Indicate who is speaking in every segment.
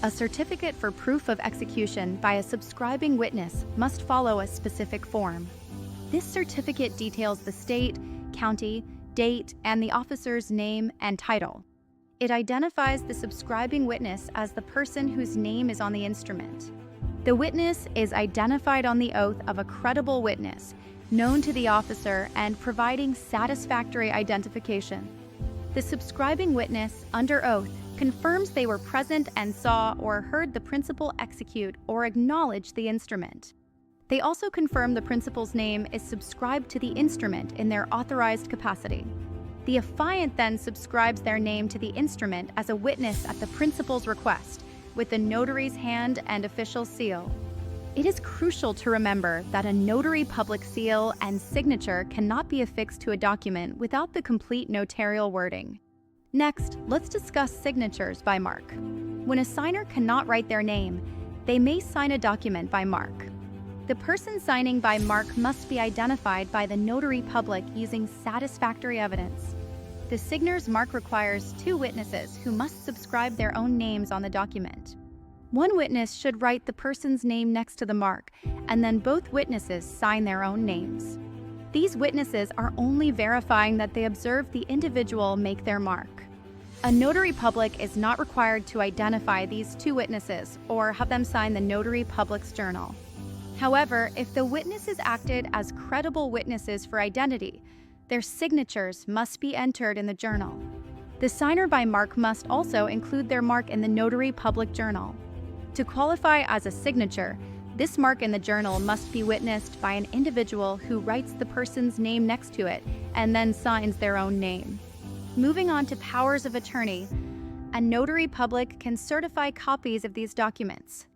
Speaker 1: A certificate for proof of execution by a subscribing witness must follow a specific form. This certificate details the state, county, date, and the officer's name and title. It identifies the subscribing witness as the person whose name is on the instrument. The witness is identified on the oath of a credible witness, known to the officer and providing satisfactory identification. The subscribing witness, under oath, confirms they were present and saw or heard the principal execute or acknowledge the instrument. They also confirm the principal's name is subscribed to the instrument in their authorized capacity. The affiant then subscribes their name to the instrument as a witness at the principal's request, with the notary's hand and official seal. It is crucial to remember that a notary public seal and signature cannot be affixed to a document without the complete notarial wording. Next, let's discuss signatures by mark. When a signer cannot write their name, they may sign a document by mark. The person signing by mark must be identified by the notary public using satisfactory evidence. The signer's mark requires 2 witnesses who must subscribe their own names on the document. One witness should write the person's name next to the mark, and then both witnesses sign their own names. These witnesses are only verifying that they observed the individual make their mark. A notary public is not required to identify these 2 witnesses or have them sign the notary public's journal. However, if the witnesses acted as credible witnesses for identity, their signatures must be entered in the journal. The signer by mark must also include their mark in the notary public journal. To qualify as a signature, this mark in the journal must be witnessed by an individual who writes the person's name next to it and then signs their own name. Moving on to powers of attorney, a notary public can certify copies of these documents.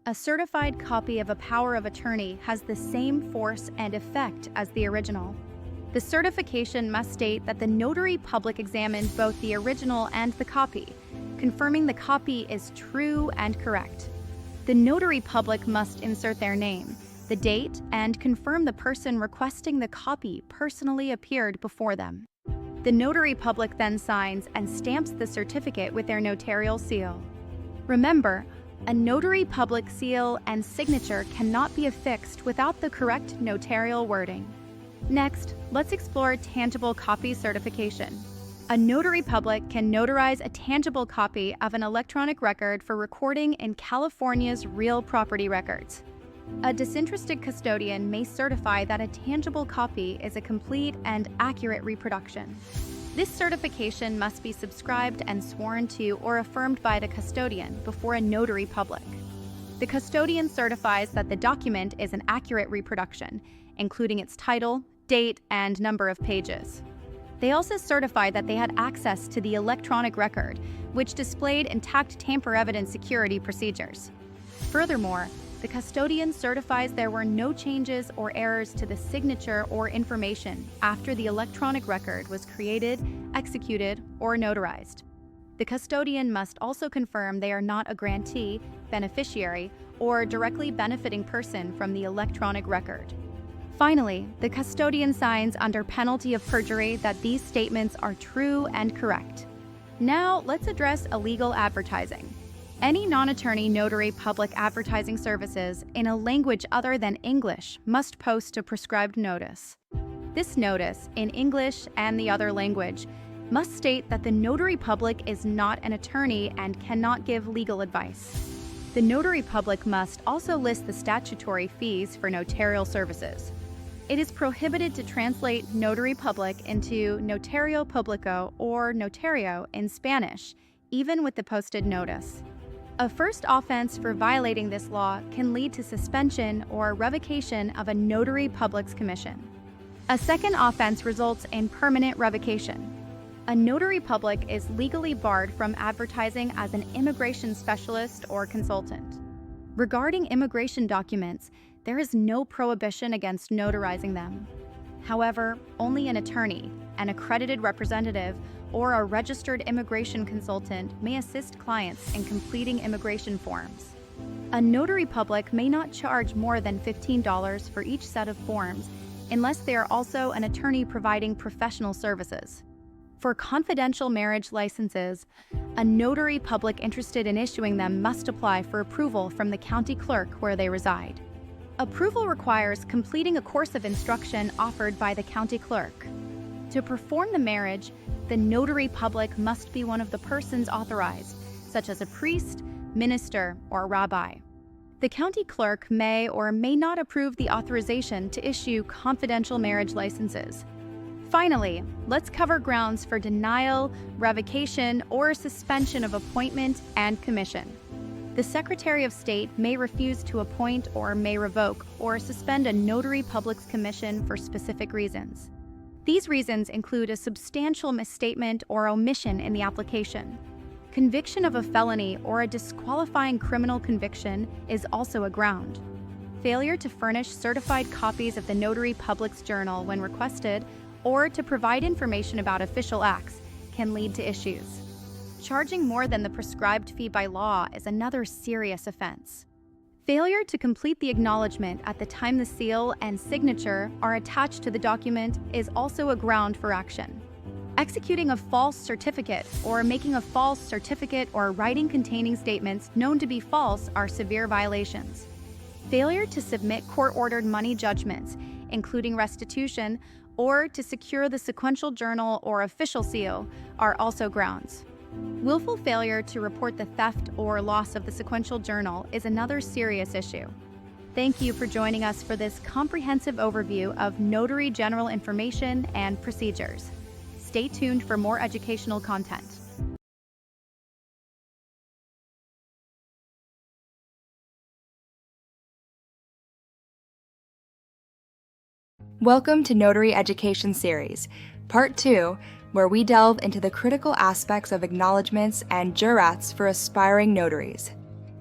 Speaker 1: A certified copy of a power of attorney has the same force and effect as the original. The certification must state that the notary public examined both the original and the copy, confirming the copy is true and correct. The notary public must insert their name, the date, and confirm the person requesting the copy personally appeared before them. The notary public then signs and stamps the certificate with their notarial seal. Remember, a notary public seal and signature cannot be affixed without the correct notarial wording. Next, let's explore tangible copy certification. A notary public can notarize a tangible copy of an electronic record for recording in California's real property records. A disinterested custodian may certify that a tangible copy is a complete and accurate reproduction. This certification must be subscribed and sworn to or affirmed by the custodian before a notary public. The custodian certifies that the document is an accurate reproduction, including its title, date, and number of pages. They also certify that they had access to the electronic record, which displayed intact tamper-evident security procedures. Furthermore, the custodian certifies there were no changes or errors to the signature or information after the electronic record was created, executed, or notarized. The custodian must also confirm they are not a grantee, beneficiary, or directly benefiting person from the electronic record. Finally, the custodian signs under penalty of perjury that these statements are true and correct. Now, let's address illegal advertising. Any non-attorney notary public advertising services in a language other than English must post a prescribed notice. This notice, in English and the other language, must state that the notary public is not an attorney and cannot give legal advice. The notary public must also list the statutory fees for notarial services. It is prohibited to translate notary public into notario publico or notario in Spanish, even with the posted notice. A first offense for violating this law can lead to suspension or revocation of a notary public's commission. A second offense results in permanent revocation. A notary public is legally barred from advertising as an immigration specialist or consultant. Regarding immigration documents, there is no prohibition against notarizing them. However, only an attorney, an accredited representative, or a registered immigration consultant may assist clients in completing immigration forms. A notary public may not charge more than $15 for each set of forms unless they are also an attorney providing professional services. For confidential marriage licenses, a notary public interested in issuing them must apply for approval from the county clerk where they reside. Approval requires completing a course of instruction offered by the county clerk. To perform the marriage, the notary public must be one of the persons authorized, such as a priest, minister, or rabbi. The county clerk may or may not approve the authorization to issue confidential marriage licenses. Finally, let's cover grounds for denial, revocation, or suspension of appointment and commission. The Secretary of State may refuse to appoint or may revoke or suspend a notary public's commission for specific reasons. These reasons include a substantial misstatement or omission in the application. Conviction of a felony or a disqualifying criminal conviction is also a ground. Failure to furnish certified copies of the notary public's journal when requested or to provide information about official acts can lead to issues. Charging more than the prescribed fee by law is another serious offense. Failure to complete the acknowledgement at the time the seal and signature are attached to the document is also a ground for action. Executing a false certificate or making a false certificate or writing containing statements known to be false are severe violations. Failure to submit court-ordered money judgments, including restitution, or to secure the sequential journal or official seal are also grounds. Willful failure to report the theft or loss of the sequential journal is another serious issue. Thank you for joining us for this comprehensive overview of notary general information and procedures. Stay tuned for more educational content.
Speaker 2: Welcome to Notary Education Series, Part 2, where we delve into the critical aspects of acknowledgments and jurats for aspiring notaries.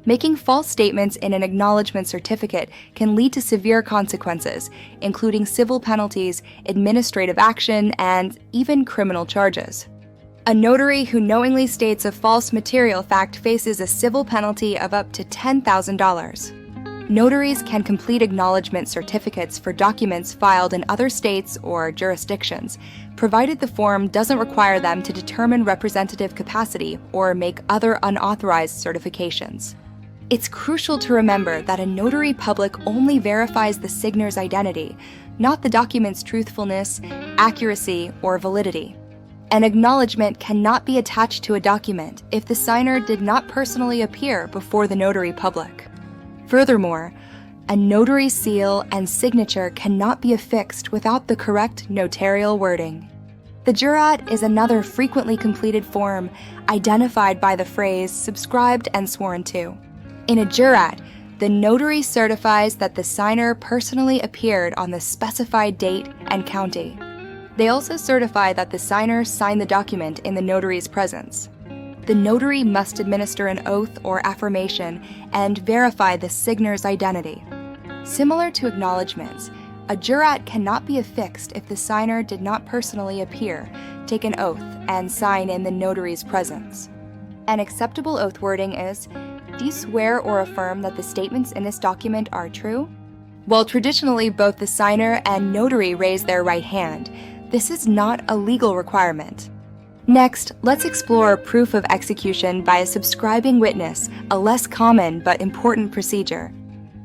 Speaker 2: Making false statements in an acknowledgment certificate can lead to severe consequences, including civil penalties, administrative action, and even criminal charges. A notary who knowingly states a false material fact faces a civil penalty of up to $10,000. Notaries can complete acknowledgment certificates for documents filed in other states or jurisdictions, provided the form doesn't require them to determine representative capacity or make other unauthorized certifications. It's crucial to remember that a notary public only verifies the signer's identity, not the document's truthfulness, accuracy, or validity. An acknowledgment cannot be attached to a document if the signer did not personally appear before the notary public. Furthermore, a notary seal and signature cannot be affixed without the correct notarial wording. The jurat is another frequently completed form identified by the phrase subscribed and sworn to. In a jurat, the notary certifies that the signer personally appeared on the specified date and county. They also certify that the signer signed the document in the notary's presence. The notary must administer an oath or affirmation and verify the signer's identity. Similar to acknowledgments, a jurat cannot be affixed if the signer did not personally appear, take an oath, and sign in the notary's presence. An acceptable oath wording is, "Do you swear or affirm that the statements in this document are true?" While traditionally both the signer and notary raise their right hand, this is not a legal requirement. Next, let's explore proof of execution by a subscribing witness, a less common but important procedure.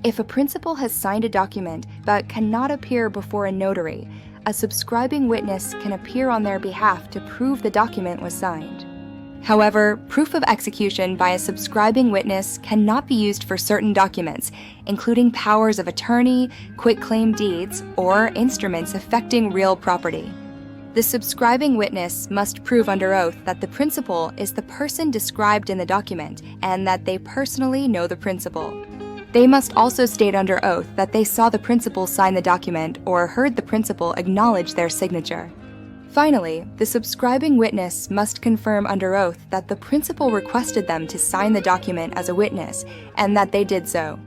Speaker 2: If a principal has signed a document but cannot appear before a notary, a subscribing witness can appear on their behalf to prove the document was signed. However, proof of execution by a subscribing witness cannot be used for certain documents, including powers of attorney, quitclaim deeds, or instruments affecting real property. The subscribing witness must prove under oath that the principal is the person described in the document and that they personally know the principal. They must also state under oath that they saw the principal sign the document or heard the principal acknowledge their signature. Finally, the subscribing witness must confirm under oath that the principal requested them to sign the document as a witness and that they did so.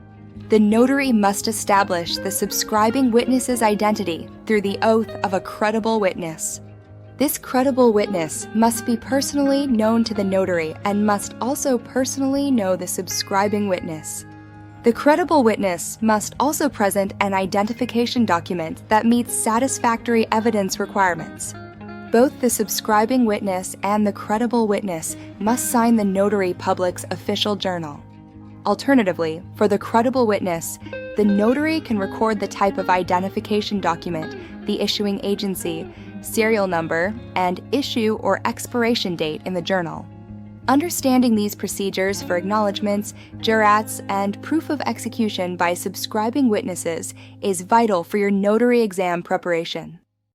Speaker 2: The notary must establish the subscribing witness's identity through the oath of a credible witness. This credible witness must be personally known to the notary and must also personally know the subscribing witness. The credible witness must also present an identification document that meets satisfactory evidence requirements. Both the subscribing witness and the credible witness must sign the notary public's official journal. Alternatively, for the credible witness, the notary can record the type of identification document, the issuing agency, serial number, and issue or expiration date in the journal. Understanding these procedures for acknowledgments, jurats, and proof of execution by subscribing witnesses is vital for your notary exam preparation.